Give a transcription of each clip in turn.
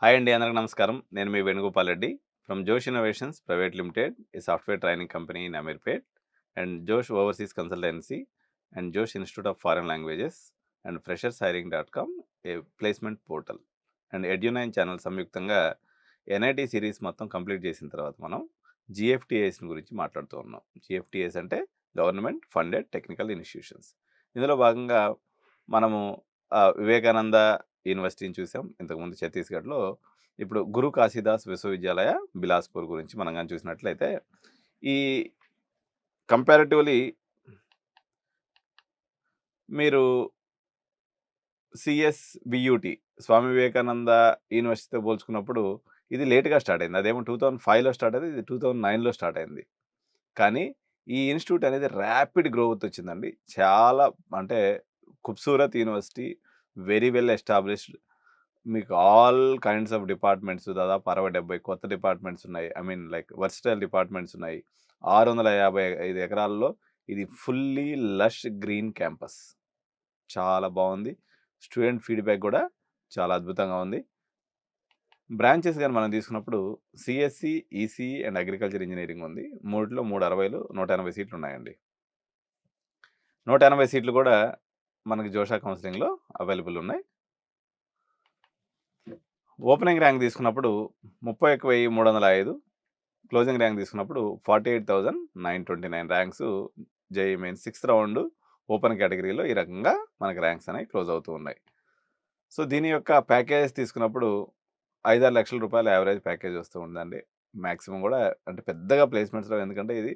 Hi అండి, అందరికి నమస్కారం. నేను మీ Venugopal Reddy from Josh innovations private limited, a software training company in Ameerpet, and Josh overseas consultancy, and Josh institute of foreign languages, and freshers hiring dot com, a placement portal, and Edunine channel సంయుక్తంగా NIT series మొత్తం complete చేసిన తర్వాత మనం GFTS గురించి మాట్లాడుతూ ఉన్నాం. GFTS అంటే government funded technical institutions. ఇందులో భాగంగా మనము వివేకానంద యూనివర్సిటీని చూసాం ఇంతకుముందు ఛత్తీస్గఢ్లో. ఇప్పుడు గురు కాశీదాస్ విశ్వవిద్యాలయ బిలాస్పూర్ గురించి మనం కానీ చూసినట్లయితే, ఈ కంపారిటివ్లీ మీరు సిఎస్బియుటి స్వామి వివేకానంద యూనివర్సిటీతో పోల్చుకున్నప్పుడు ఇది లేట్గా స్టార్ట్ అయింది. అదేమో 2005లో స్టార్ట్ అయింది, ఇది 2009లో స్టార్ట్ అయింది. కానీ ఈ ఇన్స్టిట్యూట్ అనేది ర్యాపిడ్ గ్రోత్ వచ్చిందండి. చాలా అంటే ఖూబ్సూరత్ యూనివర్సిటీ, వెరీ వెల్ ఎస్టాబ్లిష్డ్. మీకు ఆల్ కైండ్స్ ఆఫ్ డిపార్ట్మెంట్స్ దాదాపు 60-70 కొత్త డిపార్ట్మెంట్స్ ఉన్నాయి. I mean like versatile departments ఉన్నాయి. 655 ఎకరాల్లో ఇది ఫుల్లీ లష్ గ్రీన్ క్యాంపస్. చాలా బాగుంది. స్టూడెంట్ ఫీడ్బ్యాక్ కూడా చాలా అద్భుతంగా ఉంది. బ్రాంచెస్ కానీ మనం తీసుకున్నప్పుడు CSE, ECE and agriculture engineering ఉంది. మూడిట్లో 360లు 180 సీట్లు ఉన్నాయండి. 180 సీట్లు కూడా మనకి జోషా కౌన్సిలింగ్లో అవైలబుల్ ఉన్నాయి. ఓపెనింగ్ ర్యాంక్ తీసుకున్నప్పుడు 31,305, క్లోజింగ్ ర్యాంక్ తీసుకున్నప్పుడు 48,929 ranks. JEE main 6th round open కేటగిరీలో ఈ రకంగా మనకి ర్యాంక్స్ అనేవి క్లోజ్ అవుతూ ఉన్నాయి. సో దీని యొక్క ప్యాకేజ్ తీసుకున్నప్పుడు 5-6 లక్షల రూపాయలు యావరేజ్ ప్యాకేజ్ వస్తూ ఉందండి. మ్యాక్సిమం కూడా అంటే పెద్దగా ప్లేస్మెంట్స్లో, ఎందుకంటే ఇది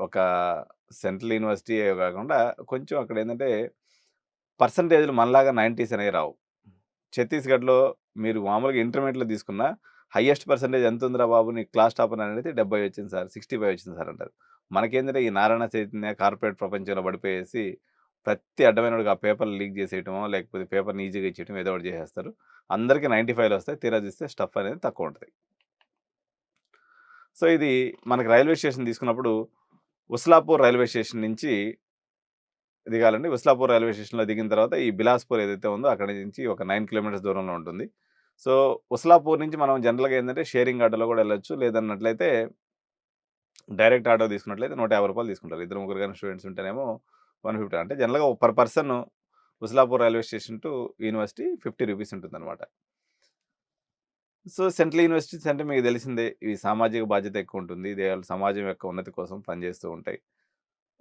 ఒక సెంట్రల్ యూనివర్సిటీ కాకుండా కొంచెం అక్కడ ఏంటంటే పర్సంటేజ్లు మనలాగా 90s అనేవి రావు. ఛత్తీస్గఢ్లో మీరు మామూలుగా ఇంటర్మీడియట్లో తీసుకున్న హైయెస్ట్ పర్సంటేజ్ ఎంత ఉందిరా బాబు నీ క్లాస్ టాపర్ అనేది 70 వచ్చింది సార్, 65 వచ్చింది సార్ అంటారు. మనకేంటంటే ఈ నారాయణ చైతన్య కార్పొరేట్ ప్రపంచంలో పడిపోయేసి ప్రతి అడ్డమైనడికి ఆ పేపర్లు లీక్ చేసేయటమో లేకపోతే పేపర్ని ఈజీగా ఇచ్చేయటం ఏదో ఒకటి చేసేస్తారు. అందరికీ 95 వస్తాయి, తీరా చూస్తే స్టఫ్ అనేది తక్కువ ఉంటుంది. సో ఇది మనకి రైల్వే స్టేషన్ తీసుకున్నప్పుడు ఉస్లాపూర్ రైల్వే స్టేషన్ నుంచి దిగాలండి. ఉస్లాపూర్ రైల్వే స్టేషన్లో దిగిన తర్వాత ఈ బిలాస్పూర్ ఏదైతే ఉందో అక్కడి నుంచి ఒక 9 కిలోమీటర్స్ దూరంలో ఉంటుంది. సో ఉస్లాపూర్ నుంచి మనం జనరల్గా ఏంటంటే షేరింగ్ ఆటోలో కూడా వెళ్ళొచ్చు, లేదన్నట్లయితే డైరెక్ట్ ఆటో తీసుకున్నట్లయితే 150 రూపాయలు తీసుకుంటారు. ఇద్దరు ముగ్గురు కానీ స్టూడెంట్స్ ఉంటేనేమో 150. అంటే జనరల్గా per person Uslapur railway station to university 50 rupees ఉంటుందన్నమాట. సో సెంట్రల్ యూనివర్సిటీస్ అంటే మీకు తెలిసిందే, ఇవి సామాజిక బాధ్యత ఎక్కువ ఉంటుంది. ఇది సమాజం యొక్క ఉన్నతి కోసం పనిచేస్తూ ఉంటాయి.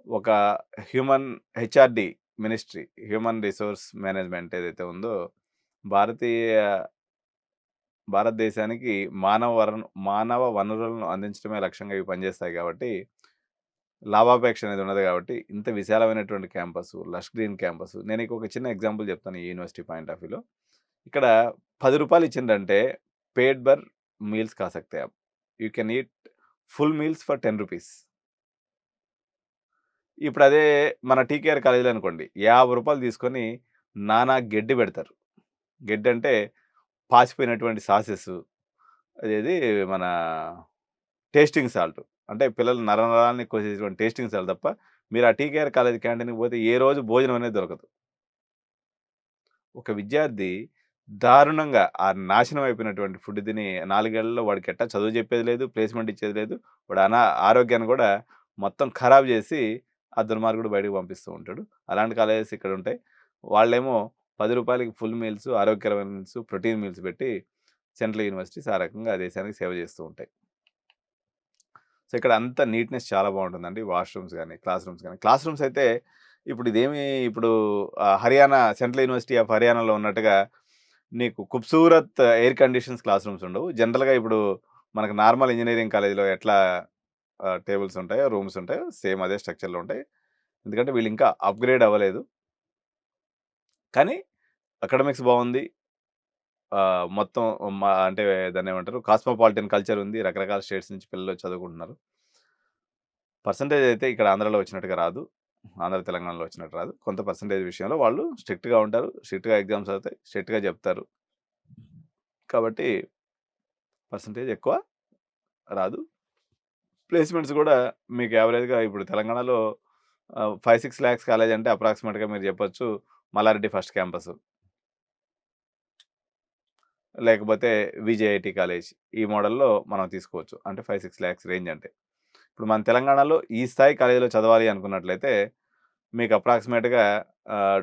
ఒక HRD ministry, human resource management ఏదైతే ఉందో, భారతీయ భారతదేశానికి మానవ వనరులను అందించడమే లక్ష్యంగా ఇవి పనిచేస్తాయి కాబట్టి, లాభాపేక్ష అనేది ఉండదు కాబట్టి ఇంత విశాలమైనటువంటి క్యాంపస్, లష్ గ్రీన్ క్యాంపస్. నేను ఒక చిన్న ఎగ్జాంపుల్ చెప్తాను ఈ యూనివర్సిటీ పాయింట్ ఆఫ్ వ్యూలో. ఇక్కడ 10 రూపాయలు ఇచ్చిందంటే పేడ్ బర్ మీల్స్ ఖా సక్తే ఆప్. You can eat full meals for 10 rupees. ఇప్పుడు అదే మన టీకేఆర్ కాలేజీలో అనుకోండి, 50 రూపాయలు తీసుకొని నానా గెడ్డి పెడతారు. గెడ్డి అంటే పాసిపోయినటువంటి సాసెస్, అదేది మన టేస్టింగ్ సాల్ట్. అంటే పిల్లలు నరనరాల్ని కోసేటువంటి టేస్టింగ్ సాల్ట్ తప్ప మీరు ఆ టీకేఆర్ కాలేజ్ క్యాంటీన్‌కి పోతే ఏ రోజు భోజనం అనేది దొరకదు. ఒక విద్యార్థి దారుణంగా ఆ నాశనం అయిపోయినటువంటి ఫుడ్ తిని 4 ఏళ్లలో వాడికి ఎట్టా చదువు చెప్పేది లేదు, ప్లేస్‌మెంట్ ఇచ్చేది లేదు. వాడు ఆరోగ్యాన్ని కూడా మొత్తం ఖరాబ్ చేసి ఆ దుర్మార్గుడు బయటకు పంపిస్తూ ఉంటాడు. అలాంటి కాలేజెస్ ఇక్కడ ఉంటాయి. వాళ్ళేమో 10 రూపాయలకి ఫుల్ మీల్స్, ఆరోగ్యకరమైన మీల్స్, ప్రోటీన్ మీల్స్ పెట్టి సెంట్రల్ యూనివర్సిటీస్ ఆ రకంగా దేశానికి సేవ చేస్తూ ఉంటాయి. సో ఇక్కడ అంతా నీట్‌నెస్ చాలా బాగుంటుందండి. వాష్‌రూమ్స్ గానీ, క్లాస్ రూమ్స్ అయితే ఇప్పుడు హర్యానా సెంట్రల్ యూనివర్సిటీ ఆఫ్ హర్యానాలో ఉన్నట్టుగా నీకు ఖూబ్సూరత్ ఎయిర్ కండిషన్స్ క్లాస్ రూమ్స్ ఉండవు. జనరల్‌గా ఇప్పుడు మనకు నార్మల్ ఇంజినీరింగ్ కాలేజ్‌లో ఎట్లా టేబుల్స్ ఉంటాయో, రూమ్స్ ఉంటాయో సేమ్ అదే స్ట్రక్చర్‌లో ఉంటాయి. ఎందుకంటే వీళ్ళు ఇంకా అప్‌గ్రేడ్ అవ్వలేదు. కానీ అకాడమిక్స్ బాగుంది. మొత్తం అంటే దాన్నేమంటారు, కాస్మోపాలిటన్ కల్చర్ ఉంది. రకరకాల స్టేట్స్ నుంచి పిల్లలు చదువుకుంటున్నారు. పర్సెంటేజ్ అయితే ఇక్కడ ఆంధ్రాలో వచ్చినట్టుగా రాదు. ఆంధ్ర, తెలంగాణలో వచ్చినట్టు రాదు. కొంత పర్సెంటేజ్ విషయంలో వాళ్ళు స్ట్రిక్ట్‌గా ఉంటారు. స్ట్రిక్ట్‌గా ఎగ్జామ్స్ అవుతాయి. స్ట్రిక్ట్‌గా చెప్తారు. కాబట్టి పర్సెంటేజ్ ఎక్కువ రాదు. ప్లేస్‌మెంట్స్ కూడా మీకు యావరేజ్‌గా ఇప్పుడు తెలంగాణలో 5-6 లాక్స్ కాలేజ్ అంటే అప్రాక్సిమేట్‌గా మీరు చెప్పొచ్చు మల్లారెడ్డి ఫస్ట్ క్యాంపస్. లేకపోతే విజేఐటీ కాలేజ్ ఈ మోడల్‌లో మనం తీసుకోవచ్చు. అంటే 5, 6 లాక్స్ రేంజ్ అంటే. ఇప్పుడు మన తెలంగాణలో ఈ స్థాయి కాలేజీలో చదవాలి అనుకున్నట్లయితే మీకు అప్రాక్సిమేట్‌గా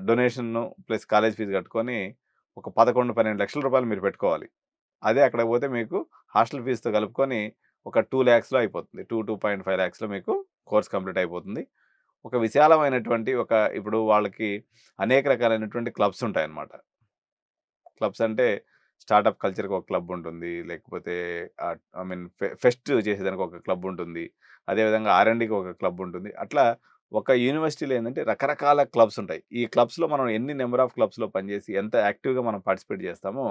డొనేషన్‌ను ప్లస్ కాలేజ్ ఫీజ్ కట్టుకొని ఒక 11, 12 లక్షల రూపాయలు మీరు పెట్టుకోవాలి. అదే అక్కడికి పోతే మీకు హాస్టల్ ఫీజ్‌తో కలుపుకొని ఒక 2,00,000లో అయిపోతుంది. 2.5 లాక్స్‌లో మీకు కోర్స్ కంప్లీట్ అయిపోతుంది. ఒక విశాలమైనటువంటి ఇప్పుడు వాళ్ళకి అనేక రకాలైనటువంటి క్లబ్స్ ఉంటాయన్నమాట. క్లబ్స్ అంటే స్టార్టప్ కల్చర్‌కి ఒక క్లబ్ ఉంటుంది. లేకపోతే ఐ మీన్ ఫెస్ట్ చేసేదానికి ఒక క్లబ్ ఉంటుంది. అదేవిధంగా ఆర్&డీకి ఒక క్లబ్ ఉంటుంది. అట్లా ఒక యూనివర్సిటీలో ఏందంటే రకరకాల క్లబ్స్ ఉంటాయి. ఈ క్లబ్స్‌లో మనం ఎన్ని నంబర్ ఆఫ్ క్లబ్స్‌లో పనిచేసి ఎంత యాక్టివ్‌గా మనం పార్టిసిపేట్ చేస్తామో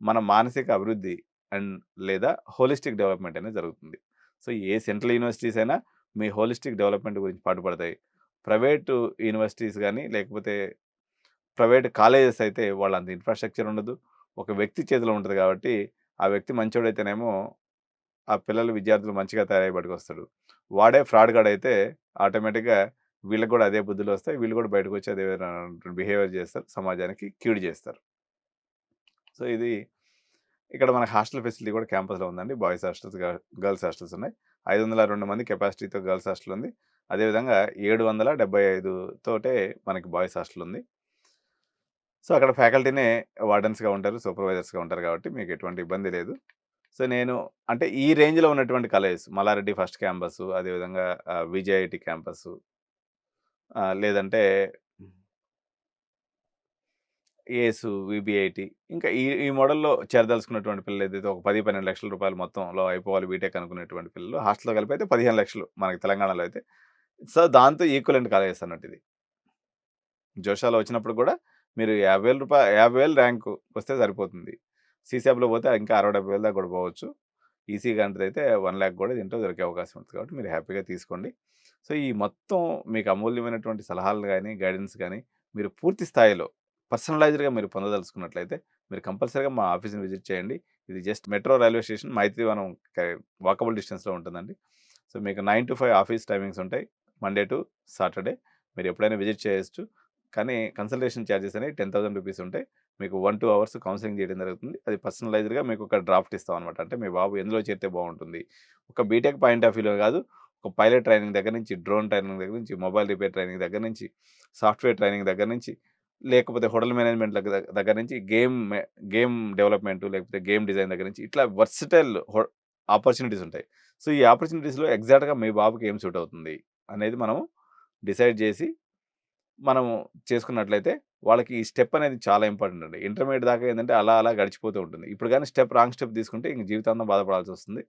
మన మానసిక అభివృద్ధి అండ్ లేదా హోలిస్టిక్ డెవలప్‌మెంట్ అనేది జరుగుతుంది. సో, ఏ సెంట్రల్ యూనివర్సిటీస్ అయినా మీ హోలిస్టిక్ డెవలప్‌మెంట్ గురించి పాటుపడతాయి. ప్రైవేటు యూనివర్సిటీస్ గాని లేకపోతే ప్రైవేట్ కాలేజెస్ అయితే వాళ్ళంత ఇన్‌ఫ్రాస్ట్రక్చర్ ఉండదు. ఒక వ్యక్తి చేతిలో ఉంటది కాబట్టి, ఆ వ్యక్తి మంచోడైతేనేమో ఆ పిల్లలు, విద్యార్థులు మంచిగా తయారయ్యి బయటకొస్తాడు. వాడే ఫ్రాడ్ గాడైతే ఆటోమేటిక్‌గా వీళ్ళకి గూడా అదే బుద్ధులొస్తాయి. వీళ్ళు గూడా బయటకొచ్చి అదే విధమైనటువంటి బిహేవియర్ చేస్తారు. సమాజానికి కీడు చేస్తారు. సో, ఇది ఇక్కడ మనకి హాస్టల్ ఫెసిలిటీ కూడా క్యాంపస్‌లో ఉందండి. బాయ్స్ హాస్టల్స్, గర్ల్స్ హాస్టల్స్ ఉన్నాయి. 502 మంది కెపాసిటీతో గర్ల్స్ హాస్టల్ ఉంది. అదేవిధంగా 775 తోటే మనకి బాయ్స్ హాస్టల్ ఉంది. సో, అక్కడ ఫ్యాకల్టీనే వార్డెన్స్‌గా ఉంటారు. సూపర్వైజర్స్‌గా ఉంటారు కాబట్టి మీకు ఎటువంటి ఇబ్బంది లేదు. సో, నేను అంటే ఈ రేంజ్‌లో ఉన్నటువంటి కాలేజెస్ మల్లారెడ్డి ఫస్ట్ క్యాంపసు, అదేవిధంగా విజేఐటీ క్యాంపసు లేదంటే ఏసు, విబిఐటీ ఇంకా ఈ ఈ మోడల్‌లో చేరదలుచుకున్నటువంటి పిల్లలు ఏదైతే ఒక 10, 12 లక్షల రూపాయలు మొత్తంలో అయిపోవాలి బీటెక్ అనుకునేటువంటి పిల్లలు హాస్టల్‌లో కలిపి అయితే 15 లక్షలు మనకి తెలంగాణలో అయితే. సో, దాంతో ఈక్వలెంట్ కాలేజెస్ అన్నట్టు ఇది. జోషాలో వచ్చినప్పుడు కూడా మీరు రూ. 50,000 ర్యాంకు వస్తే సరిపోతుంది. సీసాబ్‌లో పోతే ఇంకా 60,000, 70,000 దాకా కూడా పోవచ్చు. ఈసీ లాంటిదైతే 1,00,000 కూడా దీంట్లో దొరికే అవకాశం ఉంటుంది కాబట్టి మీరు హ్యాపీగా తీసుకోండి. సో, ఈ మొత్తం మీకు అమూల్యమైనటువంటి సలహాలు గాని, గైడెన్స్ గాని మీరు పూర్తి స్థాయిలో పర్సనలైజ్డ్‌గా మీరు పొందదలుచుకున్నట్లయితే మీరు కంపల్సరీగా మా ఆఫీస్‌ని విజిట్ చేయండి. ఇది just metro railway station Maitrivanam walkable డిస్టెన్స్‌లో ఉంటుందండి. సో, మీకు 9-5 ఆఫీస్ టైమింగ్స్ ఉంటాయి. Monday to Saturday. మీరు ఎప్పుడైనా విజిట్ చేయొచ్చు. కానీ కన్సల్టేషన్ చార్జెస్ అనేవి రూ. 10,000 ఉంటాయి. మీకు 1, 2 అవర్స్ కౌన్సెలింగ్ చేయడం జరుగుతుంది. అది పర్సనలైజ్డ్‌గా మీకు ఒక డ్రాఫ్ట్ ఇస్తామనమాట. అంటే మీ బాబు ఎందులో చేరితే బాగుంటుంది. ఒక బీటెక్ పాయింట్ ఆఫ్ వ్యూలో కాదు. ఒక పైలట్ ట్రైనింగ్ దగ్గర నుంచి, డ్రోన్ ట్రైనింగ్ దగ్గర నుంచి, మొబైల్ రిపేర్ ట్రైనింగ్ దగ్గర నుంచి, సాఫ్ట్‌వేర్ ట్రైనింగ్ దగ్గర నుంచి, లేకపోతే హోటల్ మేనేజ్మెంట్ దగ్గర నుంచి, గేమ్ డెవలప్‌మెంట్ లేకపోతే గేమ్ డిజైన్ దగ్గర నుంచి ఇట్లా వర్సటైల్ ఆపర్చునిటీస్ ఉంటాయి. సో, ఈ ఆపర్చునిటీస్‌లో ఎగ్జాక్ట్‌గా మీ బాబుకి ఏం సూట్ అవుతుంది అనేది మనము డిసైడ్ చేసి మనము చేసుకున్నట్లయితే వాళ్ళకి ఈ స్టెప్ అనేది చాలా ఇంపార్టెంట్ అండి. ఇంటర్మీడియేట్ దాకా ఏందంటే అలా అలా గడిచిపోతూ ఉంటుంది. ఇప్పుడు గాని రాంగ్ స్టెప్ తీసుకుంటే ఇంక జీవితాంతం బాధపడాల్సొస్తుంది.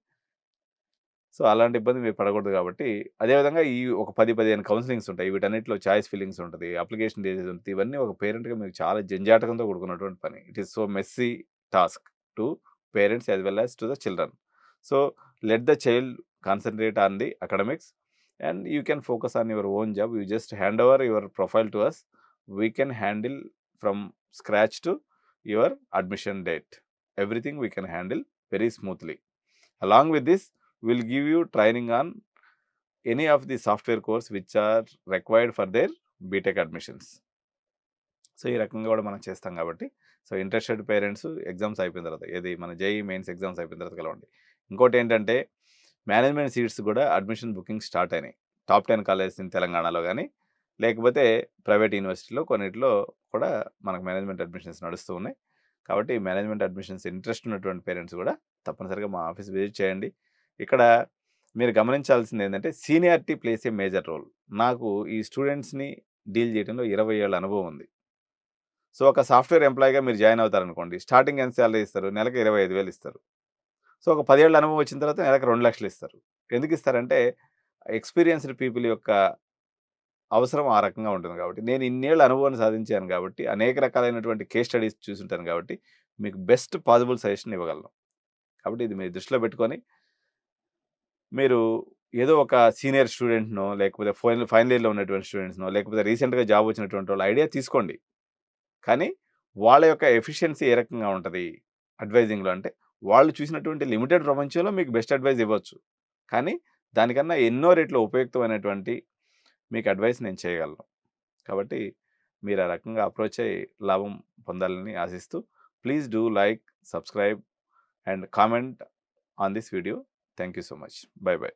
సో, అలాంటి ఇబ్బంది మీరు పడకూడదు కాబట్టి, అదే విధంగా ఈ ఒక 10, 15 కౌన్సెలింగ్స్ ఉంటాయి. వీటన్నిటిలో చాయిస్ ఫిల్లింగ్స్ ఉంటది. అప్లికేషన్ డిజైన్స్ ఉంటది. ఇవన్నీ ఒక పేరెంట్‌గా మీకు చాలా జంజాటకంతో కూడుకున్నటువంటి పని. It is so messy task to parents as well as to the children. So, let the child concentrate on the academics and you can focus on your own job. You just hand over your profile to us. We can handle from scratch to your admission date. Everything we can handle very smoothly. Along with this, we'll give you training on any of the software course which are required for their BTech admissions. So, ఈ రకంగా కూడా మనం చేస్తాం కాబట్టి, so, interested parents exams అయిపోయిన తర్వాత ఏది మన జేఈఈ మెయిన్స్ ఎగ్జామ్స్ అయిపోయిన తర్వాత కలవండి. ఇంకోటేంటంటే మేనేజ్మెంట్ సీట్స్ కూడా అడ్మిషన్ బుకింగ్ స్టార్ట్ అయినాయి. టాప్ 10 కాలేజెస్ ఇన్ తెలంగాణలో గానీ, లేకపోతే ప్రైవేట్ యూనివర్సిటీలో కొన్నిటిలో కూడా మనకు మేనేజ్మెంట్ అడ్మిషన్స్ నడుస్తూ ఉన్నాయి. కాబట్టి మేనేజ్మెంట్ అడ్మిషన్స్ ఇంట్రెస్ట్ ఉన్నటువంటి పేరెంట్స్ కూడా తప్పనిసరిగా మా ఆఫీస్ విజిట్ చేయండి. ఇక్కడ మీరు గమనించాల్సిందేంటంటే seniority place a major role. నాకు ఈ స్టూడెంట్స్‌ని డీల్ చేయడంలో 20 ఏళ్ల అనుభవం ఉంది. సో, ఒక సాఫ్ట్‌వేర్ ఎంప్లాయీగా మీరు జాయిన్ అవుతారనుకోండి. స్టార్టింగ్ ఎంత సాలరీ ఇస్తారు? నెలకు 25,000 ఇస్తారు. సో, ఒక 10 ఏళ్ల అనుభవం వచ్చిన తర్వాత నెలకు 2,00,000 ఇస్తారు. ఎందుకిస్తారంటే ఎక్స్‌పీరియన్స్‌డ్ పీపుల్ యొక్క అవసరం ఆ రకంగా ఉంటుంది కాబట్టి. నేను ఇన్నేళ్ల అనుభవాన్ని సాధించాను కాబట్టి, అనేక రకాలైనటువంటి కేస్ స్టడీస్ చూసుంటాను కాబట్టి, మీకు బెస్ట్ పాసిబుల్ సజెషన్ ఇవ్వగలను. కాబట్టి ఇది మీరు దృష్టిలో పెట్టుకొని, మీరు ఏదో ఒక సీనియర్ స్టూడెంట్‌నో, లేకపోతే ఫైనల్ ఇయర్‌లో ఉన్నటువంటి స్టూడెంట్స్‌నో, లేకపోతే రీసెంట్‌గా జాబ్ వచ్చినటువంటి వాళ్ళ ఐడియా తీసుకోండి. కానీ వాళ్ళ యొక్క ఎఫిషియన్సీ ఏ రకంగా ఉంటది అడ్వైజింగ్‌లో అంటే, వాళ్ళు చూసినటువంటి లిమిటెడ్ ప్రపంచంలో మీకు బెస్ట్ అడ్వైస్ ఇవ్వచ్చు. కానీ దానికన్నా ఎన్నో రెట్లు ఉపయుక్తమైనటువంటి మీకు అడ్వైస్ నేను చేయగలను. కాబట్టి మీరు ఆ రకంగా అప్రోచ్ అయ్యి లాభం పొందాలని ఆశిస్తూ, please do like, subscribe and comment on this video. Thank you so much. By by.